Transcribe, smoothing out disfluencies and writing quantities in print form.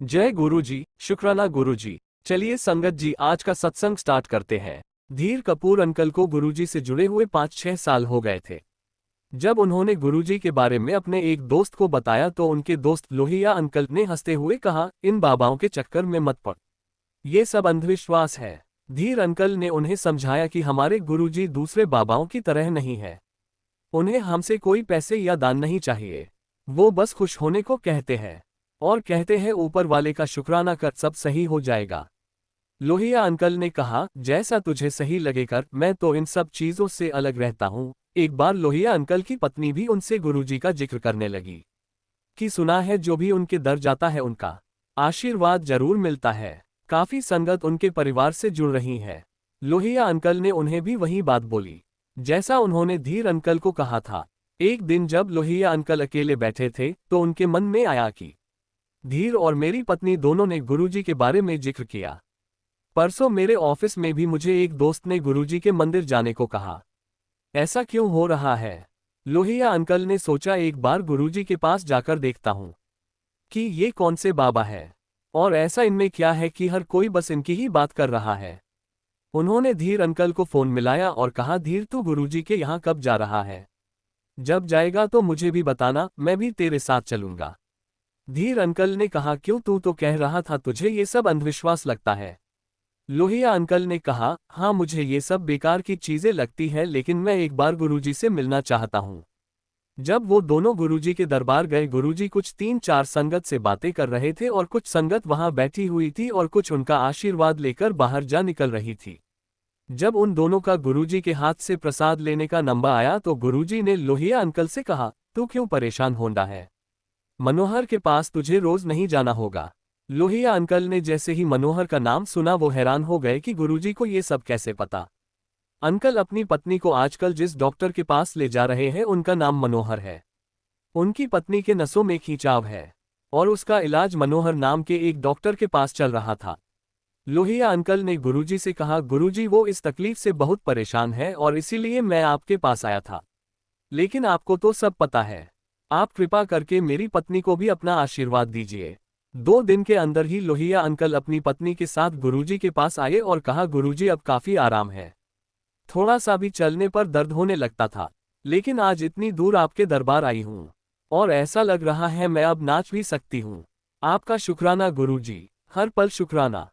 जय गुरु जी, शुक्राना गुरु जी। चलिए संगत जी, आज का सत्संग स्टार्ट करते हैं। धीर कपूर अंकल को गुरुजी से जुड़े हुए 5-6 साल हो गए थे। जब उन्होंने गुरुजी के बारे में अपने एक दोस्त को बताया तो उनके दोस्त लोहिया अंकल ने हंसते हुए कहा, इन बाबाओं के चक्कर में मत पड़, ये सब अंधविश्वास है। धीर अंकल ने उन्हें समझाया कि हमारे गुरुजी दूसरे बाबाओं की तरह नहीं है। उन्हें हमसे कोई पैसे या दान नहीं चाहिए, वो बस खुश होने को कहते हैं और कहते हैं ऊपर वाले का शुक्राना कर, सब सही हो जाएगा। लोहिया अंकल ने कहा, जैसा तुझे सही लगे कर, मैं तो इन सब चीजों से अलग रहता हूँ। एक बार लोहिया अंकल की पत्नी भी उनसे गुरुजी का जिक्र करने लगी कि सुना है जो भी उनके दर जाता है उनका आशीर्वाद जरूर मिलता है। काफी संगत उनके परिवार से जुड़ रही है। लोहिया अंकल ने उन्हें भी वही बात बोली जैसा उन्होंने धीर अंकल को कहा था। एक दिन जब लोहिया अंकल अकेले बैठे थे तो उनके मन में आया कि धीर और मेरी पत्नी दोनों ने गुरुजी के बारे में जिक्र किया। परसों मेरे ऑफिस में भी मुझे एक दोस्त ने गुरुजी के मंदिर जाने को कहा। ऐसा क्यों हो रहा है? लोहिया अंकल ने सोचा, एक बार गुरुजी के पास जाकर देखता हूं कि ये कौन से बाबा है और ऐसा इनमें क्या है कि हर कोई बस इनकी ही बात कर रहा है। उन्होंने धीर अंकल को फोन मिलाया और कहा, धीर तू गुरुजी के यहाँ कब जा रहा है? जब जाएगा तो मुझे भी बताना, मैं भी तेरे साथ चलूंगा। धीर अंकल ने कहा, क्यों, तू तो कह रहा था तुझे ये सब अंधविश्वास लगता है। लोहिया अंकल ने कहा, हाँ मुझे ये सब बेकार की चीजें लगती है, लेकिन मैं एक बार गुरुजी से मिलना चाहता हूँ। जब वो दोनों गुरुजी के दरबार गए, गुरुजी कुछ 3-4 संगत से बातें कर रहे थे और कुछ संगत वहां बैठी हुई थी और कुछ उनका आशीर्वाद लेकर बाहर जा निकल रही थी। जब उन दोनों का गुरुजी के हाथ से प्रसाद लेने का नंबर आया तो गुरुजी ने लोहिया अंकल से कहा, तू क्यों परेशान होता है? मनोहर के पास तुझे रोज नहीं जाना होगा। लोहिया अंकल ने जैसे ही मनोहर का नाम सुना वो हैरान हो गए कि गुरुजी को ये सब कैसे पता। अंकल अपनी पत्नी को आजकल जिस डॉक्टर के पास ले जा रहे हैं उनका नाम मनोहर है। उनकी पत्नी के नसों में खिंचाव है और उसका इलाज मनोहर नाम के एक डॉक्टर के पास चल रहा था। लोहिया अंकल ने गुरुजी से कहा, गुरुजी वो इस तकलीफ से बहुत परेशान है और इसीलिए मैं आपके पास आया था। लेकिन आपको तो सब पता है, आप कृपा करके मेरी पत्नी को भी अपना आशीर्वाद दीजिए। 2 दिन के अंदर ही लोहिया अंकल अपनी पत्नी के साथ गुरुजी के पास आए और कहा, गुरुजी अब काफी आराम है, थोड़ा सा भी चलने पर दर्द होने लगता था, लेकिन आज इतनी दूर आपके दरबार आई हूँ और ऐसा लग रहा है मैं अब नाच भी सकती हूँ। आपका शुक्राना गुरुजी, हर पल शुक्राना।